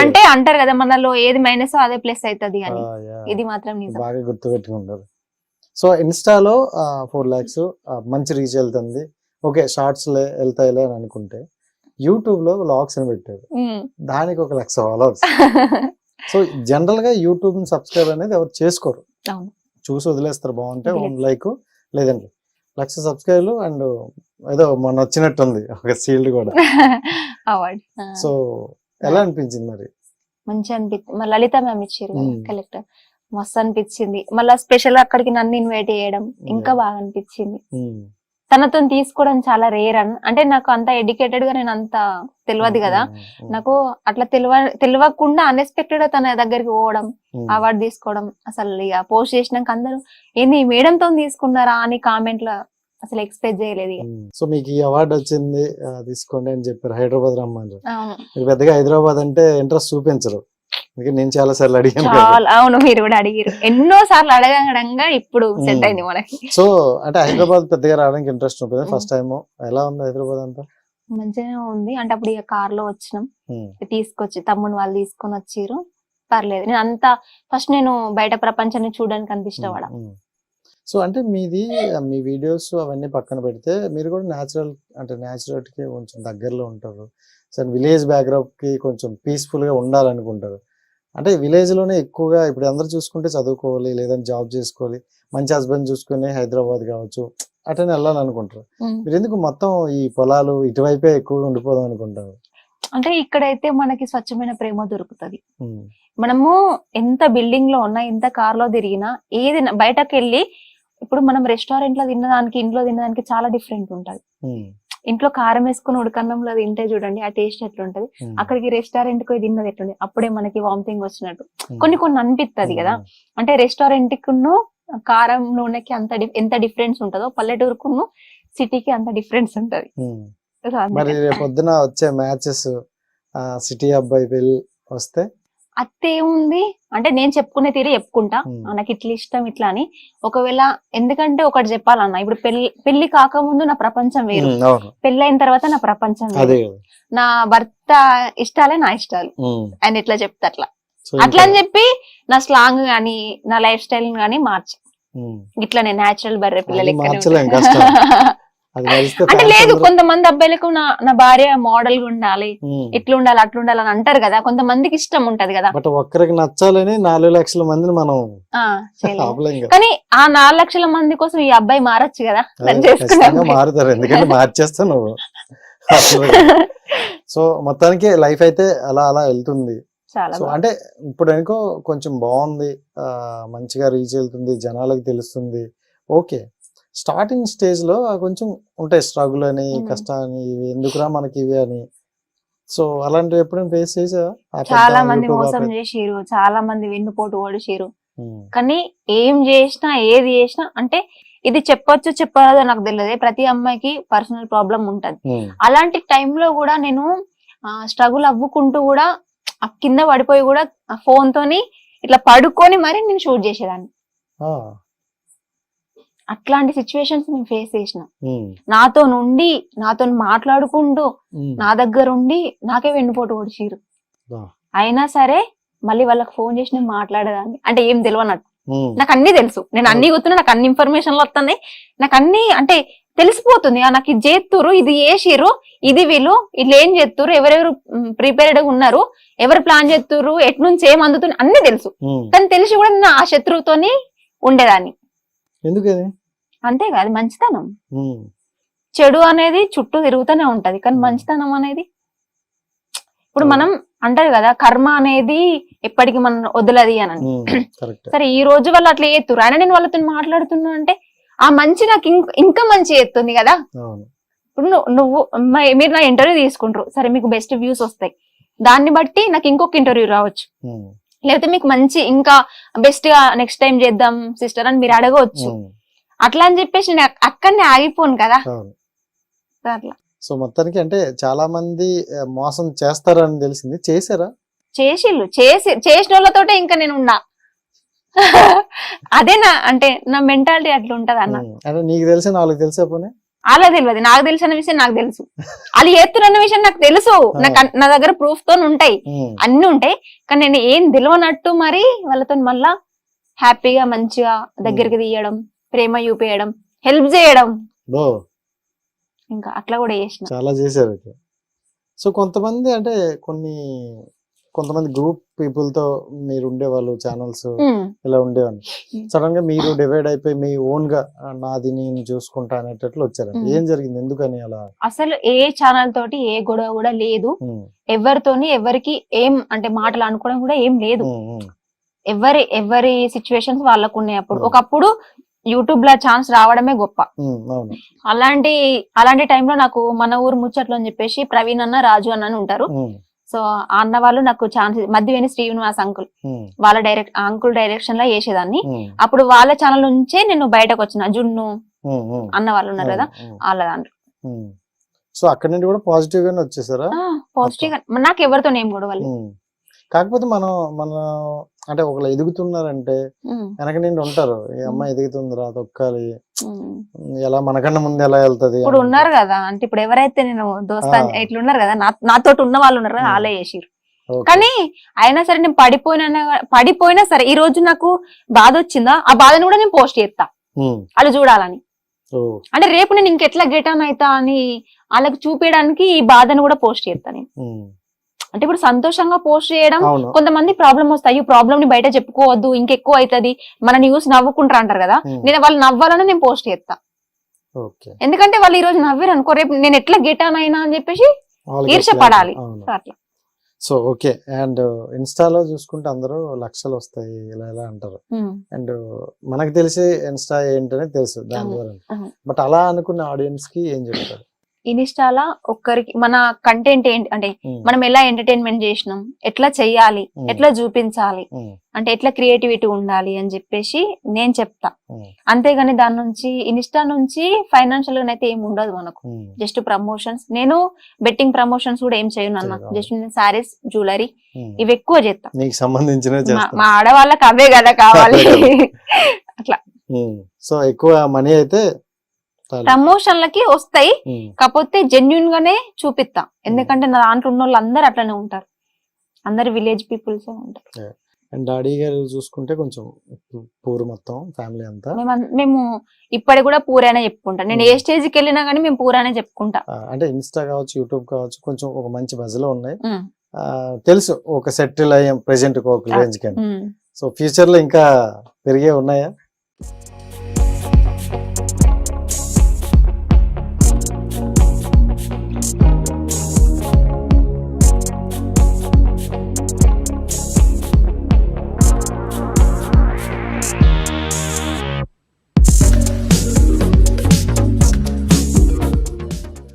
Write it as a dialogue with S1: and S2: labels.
S1: అంటే అంటారు కదా మనలో ఏది మైనస్ అదే ప్లస్ అవుతుంది అని. ఇది మాత్రం నిజం.
S2: బాగా గుర్తుపెట్టుకుంటారు. సో ఇన్స్టాలో 4 lakhs మంచి రీచ్ వెళ్తుంది, ఓకే షార్ట్స్ వెళ్తాయిలే అని అనుకుంటే యూట్యూబ్ లో వ్లాగ్స్ అని పెట్టారు, దానికి 1 lakh followers. సో జనరల్ గా యూట్యూబ్ సబ్స్క్రైబ్ అనేది ఎవరు చేసుకోరు, చూసి వదిలేస్తారు, బాగుంటే 1 like లేదండి 1 lakh సబ్స్క్రైబర్లు అండ్ ఏదో మొన్న వచ్చినట్టుంది ఒక సీల్డ్ కూడా
S1: అవార్డ్.
S2: సో ఎలా అనిపించింది మరి?
S1: మంచిగా అనిపించింది. మళ్ళీ లలిత మ్యామ్ ఇచ్చారు కలెక్టర్, మస్తు అనిపించింది. మళ్ళీ స్పెషల్ అక్కడికి నన్ను ఇన్వైట్ చేయడం ఇంకా బాగా అనిపించింది. తనతో తీసుకోవడం చాలా రేర్ అంటే నాకు అంత ఎడ్యుకేటెడ్ గా నేను అంత తెలియదు కదా, నాకు అట్లా తెలియకుండా అన్ఎక్స్పెక్టెడ్ తన దగ్గరికి పోవడం, అవార్డు తీసుకోవడం, అసలు ఇక పోస్ట్ చేసినాక అందరూ ఏంది మేడంతో తీసుకున్నారా అని కామెంట్ లో అసలు ఎక్స్పెక్ట్ చేయలేదు.
S2: సో మీకు ఈ అవార్డు వచ్చింది తీసుకోండి అని చెప్పారు, హైదరాబాద్ రమ్మని. మీరు పెద్దగా హైదరాబాద్ అంటే ఇంట్రెస్ట్ చూపించరు, నేను చాలా సార్లు అడిగాను.
S1: అవును, మీరు కూడా అడిగారు, ఎన్నో సార్లు అడగడంగా ఇప్పుడు సెట్ అయింది మనకి.
S2: సో అంటే హైదరాబాద్ పెద్దగా రావడానికి ఇంట్రెస్ట్ ఉంటుంది. ఫస్ట్ టైం ఎలా ఉంది హైదరాబాద్ అంతా?
S1: మంచిగానే ఉంది. అంటే అప్పుడు ఇక కార్ లో వచ్చినాం, తీసుకొచ్చి తమ్ముడు వాళ్ళు తీసుకొని వచ్చారు, పర్లేదు. నేను అంతా ఫస్ట్ నేను బయట ప్రపంచాన్ని చూడడానికి అంత ఇష్టపడ.
S2: సో అంటే మీ వీడియోస్ అవన్నీ పక్కన పెడితే మీరు కూడా న్యాచురల్కి కొంచెం దగ్గరలో ఉంటారు. సో విలేజ్ బ్యాక్గ్రౌండ్ కి కొంచెం పీస్ఫుల్ గా ఉండాలనుకుంటారు. అంటే విలేజ్ లోనే ఎక్కువగా ఇప్పుడు అందరు చూసుకుంటే చదువుకోవాలి, లేదంటే జాబ్ చేసుకోవాలి, మంచి హస్బెండ్ చూసుకుని హైదరాబాద్ కావచ్చు అటనే వెళ్ళాలనుకుంటారు. మీరు ఎందుకు మొత్తం ఈ పొలాలు ఇటువైపే ఎక్కువగా ఉండిపోదాం అనుకుంటారు?
S1: అంటే ఇక్కడైతే మనకి స్వచ్ఛమైన ప్రేమ దొరుకుతుంది. మనము ఎంత బిల్డింగ్ లో ఉన్నా, ఎంత కార్ లో తిరిగినా, ఏది బయటకు వెళ్ళి ఇప్పుడు మనం రెస్టారెంట్ లో తిన్నదానికి ఇంట్లో తిన్నదానికి చాలా డిఫరెంట్ ఉంటది. ఇంట్లో కారం వేసుకుని ఉడకన్నంలో తింటే చూడండి ఆ టేస్ట్ ఎట్లుంటది, అక్కడికి రెస్టారెంట్ కి తిన్నది ఎట్లుంది, అప్పుడే మనకి వామిటింగ్ వచ్చినట్టు కొన్ని అనిపిస్తుంది కదా. అంటే రెస్టారెంట్ కును కారం నూనెకి ఎంత డిఫరెన్స్ ఉంటుందో, పల్లెటూరుకును సిటీకి అంత డిఫరెన్స్ ఉంటది.
S2: మరి పొద్దున వచ్చే మ్యాచెస్ సిటీ అబ్బాయి పెళ్లి వస్తే
S1: అత్తేముంది అంటే నేను చెప్పుకునే తీరు చెప్పుకుంటా, నాకు ఇట్లా ఇష్టం ఇట్లా అని. ఒకవేళ ఎందుకంటే ఒకటి చెప్పాలన్నా, ఇప్పుడు పెళ్లి కాకముందు నా ప్రపంచం వేరు, పెళ్ళైన తర్వాత నా ప్రపంచం వేరు. నా భర్త ఇష్టాలే నా ఇష్టాలు, ఆయన ఎట్లా చెప్తా అట్లా అని చెప్పి నా స్లాంగ్ గానీ నా లైఫ్ స్టైల్ గానీ మార్చి ఇట్లా నేను నేచురల్ బర్రె పిల్లలు అంటే లేదు. కొంతమంది అబ్బాయిలకు నా భార్య మోడల్ గా ఉండాలి, ఇట్లా ఉండాలి అట్లా ఉండాలి అని అంటారు కదా, కొంతమందికి ఇష్టం ఉంటది కదా.
S2: బట్ ఒక్కరికి నచ్చాలని 4 లక్షల మందిని మనం
S1: కానీ ఆ 4 లక్షల మంది కోసం ఈ అబ్బాయి మారచ్చు కదా.
S2: మారుతారు, ఎందుకంటే మార్చేస్తా నువ్వు. సో మొత్తానికి లైఫ్ అయితే అలా వెళ్తుంది. సో అంటే ఇప్పుడు అనుకో కొంచెం బాగుంది, మంచిగా రీచ్ వెళ్తుంది, జనాలకు తెలుస్తుంది, ఓకే. స్టార్టింగ్ స్టేజ్ లో కొంచెం ఉంటాయి స్ట్రగుల్ అని, కష్టాన్ని, ఎందుకురా మనకి ఇవి అని. సో అలాంటివి ఎప్పుడైనా ఫేస్ చేసా?
S1: చాలా మంది మోసం చేసిరు, చాలా మంది వెన్నుపోటు ఓడిసిరు. కానీ ఏం చేసినా ఏది చేసినా అంటే ఇది చెప్పొచ్చు చెప్పరాదో నాకు తెలియదు, ప్రతి అమ్మాయికి పర్సనల్ ప్రాబ్లం ఉంటది. అలాంటి టైంలో కూడా నేను స్ట్రగుల్ అవ్వుకుంటూ కూడా కింద పడిపోయి కూడా ఫోన్ తోని ఇట్లా పడుకొని మరి నేను షూట్ చేసేదాన్ని. అట్లాంటి సిచ్యువేషన్స్ నేను ఫేస్ చేసిన. నాతో మాట్లాడుకుంటూ నా దగ్గర ఉండి నాకే వెన్నుపోటు ఓడిచిరు. అయినా సరే మళ్ళీ వాళ్ళకి ఫోన్ చేసి నేను మాట్లాడేదాన్ని, అంటే ఏం తెలియనట్టు. నాకు అన్ని తెలుసు, నేను అన్ని గుర్తున్నా, నాకు అన్ని ఇన్ఫర్మేషన్లు వస్తున్నాయి, నాకు అన్ని అంటే తెలిసిపోతుంది. నాకు ఇది చేస్తురు, ఇది చేసిరు, ఇది వీళ్ళు ఇట్లా ఏం చేస్తురు, ఎవరెవరు ప్రిపేర్డ్ గా ఉన్నారు, ఎవరు ప్లాన్ చేస్తురు, ఎటు నుంచి ఏం అందుతుంది అన్ని తెలుసు. కానీ తెలిసి కూడా నేను ఆ శత్రువుతోని ఉండేదాన్ని.
S2: ఎందుకని?
S1: అంతే కాదు, మంచితనం. చెడు అనేది చుట్టూ తిరుగుతూనే ఉంటది, కానీ మంచితనం అనేది ఇప్పుడు మనం అంటారు కదా, కర్మ అనేది ఎప్పటికి మనం వదలది అని. సరే ఈ రోజు వాళ్ళు అట్లా చేస్తురు, ఆయన నేను వాళ్ళతో మాట్లాడుతున్నా అంటే ఆ మంచి నాకు ఇంకా మంచి చేస్తుంది కదా. ఇప్పుడు మీరు నా ఇంటర్వ్యూ తీసుకుంటారు, సరే మీకు బెస్ట్ వ్యూస్ వస్తాయి, దాన్ని బట్టి నాకు ఇంకొక ఇంటర్వ్యూ రావచ్చు, లేకపోతే మీకు మంచి ఇంకా బెస్ట్ గా నెక్స్ట్ టైం చేద్దాం సిస్టర్ అని మీరు అడగవచ్చు. అట్లా అని చెప్పేసి నేను అక్కడనే ఆగిపోను కదా. అట్లా
S2: సో మొత్తానికి అంటే చాలా మంది మోసం చేస్తారని తెలిసింది, చేసారా?
S1: చేసిన వాళ్ళతోటే ఇంకా నేను ఉన్నా. అదే నా మెంటాలిటీ అట్లా ఉంటది అన్న.
S2: అంటే నీకు తెలిసిన వాళ్ళకి తెలిసే పోనీ
S1: అలా తెలియదు, నాకు తెలిసిన విషయం నాకు తెలుసు, వాళ్ళు చేస్తున్న విషయం నాకు తెలుసు, నా దగ్గర ప్రూఫ్ తో ఉంటాయి, అన్ని ఉంటాయి. కానీ నేను ఏం తెలియనట్టు మరి వాళ్ళతో మళ్ళా హ్యాపీగా మంచిగా దగ్గరికి తీయడం, ప్రేమ చూపేయడం, హెల్ప్ చేయడం, ఇంకా అట్లా కూడా చేసిన.
S2: చాలా చేశారు. సో కొంతమంది అంటే కొంతమంది గ్రూప్ పీపుల్ తో మీరు ఉండేవాళ్ళు, ఛానల్స్ ఇలా ఉండేవాళ్ళు. సడన్ గా మీరు డివైడ్ అయిపోయి మీ ఓన్ గా నాది నేను చూసుకుంటా అనేటట్లు వచ్చారండి. ఏం జరిగింది, ఎందుకని అలా?
S1: అసలు ఏ ఛానల్ తోటి ఏ గొడవ కూడా లేదు, ఎవరితోని ఎవరికి ఏం అంటే మాటలు అనుకోవడం కూడా ఏం లేదు. ఎవరి సిచ్యువేషన్స్ వాళ్ళకు ఉన్నాయి. ఒకప్పుడు యూట్యూబ్ లో ఛాన్స్ రావడమే గొప్ప. అలాంటి టైంలో నాకు మన ఊరు ముచ్చట్లు అని చెప్పేసి ప్రవీణ్ అన్న, రాజు అన్న ఉంటారు. సో ఆ అన్న వాళ్ళు నాకు ఛాన్స్, మధ్యవేణి శ్రీనివాస్ అంకుల్ వాళ్ళ అంకుల్ డైరెక్షన్ లో చేసేదాన్ని. అప్పుడు వాళ్ళ ఛానల్ నుంచే నేను బయటకు వచ్చిన. జున్ను అన్న వాళ్ళు ఉన్నారు కదా, వాళ్ళ దాంట్లో.
S2: సో అక్కడ నుండి కూడా పాజిటివ్ గానే వచ్చేసారా?
S1: పాజిటివ్ గా, నాకు ఎవరితో ఏం గొడవలు.
S2: కాకపోతే మన అంటే ఒకళ్ళు ఎదుగుతున్నారంటే వెనక నుండి ఉంటారు, ఈ అమ్మాయి ఎదుగుతుందిరా తొక్కాలి, ఎలా మనకన్నా ముందు ఎలా వెళ్తది.
S1: ఇప్పుడు ఉన్నారు కదా, అంటే ఇప్పుడు ఎవరైతే నేను దోస్తా ఇట్లా ఉన్నారు కదా, నాతో ఉన్న వాళ్ళు ఉన్నారు కదా, వాళ్ళే చేసిరు. కానీ అయినా సరే నేను పడిపోయినా సరే ఈ రోజు నాకు బాధ వచ్చిందా, ఆ బాధను కూడా నేను పోస్ట్ చేస్తా వాళ్ళు చూడాలని. అంటే రేపు నేను ఇంకెట్లా గెట్ ఆన్ అవుతా అని వాళ్ళకి చూపించడానికి ఈ బాధను కూడా పోస్ట్ చేస్తా నేను. అంటే ఇప్పుడు సంతోషంగా పోస్ట్ చేయడం, కొంతమంది ప్రాబ్లం వస్తాయి, ప్రాబ్లం ని బయట చెప్పుకోవద్దు, ఇంకెక్కువ అవుతుంది, మన న్యూస్ నవ్వుకుంటారు అంటారు కదా, నేను వాళ్ళు నవ్వాలని నేను పోస్ట్ చేస్తా. ఎందుకంటే వాళ్ళు ఈ రోజు నవ్వారు అనుకో, రేపు నేను ఎట్లా గెట్ ఆన్ అయినా అని చెప్పేసి ఈర్షపడాలి అట్లా.
S2: So okay. అండ్ ఇన్స్టాలో చూసుకుంటే అందరూ లక్షలు వస్తాయి ఇలా ఇలా అంటారు. అండ్ మనకు తెలిసి ఇన్స్టా ఏంటనే తెలుసు దాని ద్వారా. బట్ అలా అనుకున్న ఆడియన్స్ కి ఏం చెప్తారు?
S1: ఇన్స్టాలా ఒక్కరికి మన కంటెంట్ ఏంటి అంటే మనం ఎలా ఎంటర్టైన్మెంట్ చేసినాం, ఎట్లా చెయ్యాలి, ఎట్లా చూపించాలి, అంటే ఎట్లా క్రియేటివిటీ ఉండాలి అని చెప్పేసి నేను చెప్తా. అంతేగాని దాని నుంచి ఇన్స్టా నుంచి ఫైనాన్షియల్ గా అయితే ఏమి ఉండదు మనకు. జస్ట్ ప్రమోషన్స్, నేను బెట్టింగ్ ప్రమోషన్స్ కూడా ఏం చేయను అన్న. జస్ట్ నేను సారీస్, జ్యువెలరీ ఇవి ఎక్కువ చేస్తా.
S2: మీకు సంబంధించిన
S1: మా ఆడవాళ్ళకి అవే కదా కావాలి అట్లా.
S2: సో ఎక్కువ మనీ అయితే
S1: ప్రమోషన్లకి వస్తాయి, కాకపోతే జెన్యున్ గానే చూపిస్తా. ఎందుకంటే నా దాంట్లో ఉన్న వాళ్ళు అందరు అట్లనే ఉంటారు, అందరు విలేజ్ పీపుల్స్ ఉంటారు.
S2: అండ్ డాడీ గారు చూసుకుంటే కొంచెం పూర్ మొత్తం ఫ్యామిలీ అంతా.
S1: మేము ఇప్పటి కూడా పూరైనా చెప్పుకుంటా. నేను ఏ స్టేజ్ కి వెళ్ళినా గానీ మేము పూరైనా చెప్పుకుంటా.
S2: అంటే ఇన్స్టా కావచ్చు, యూట్యూబ్ కావచ్చు, కొంచెం ఒక మంచి బజ్ లో ఉన్నాయి, తెలుసు. ఒక సెటిల్ అయ్యాం ప్రెసెంట్ ఒక రేంజ్ కానీ. సో ఫ్యూచర్ లో ఇంకా పెరిగే ఉన్నాయా?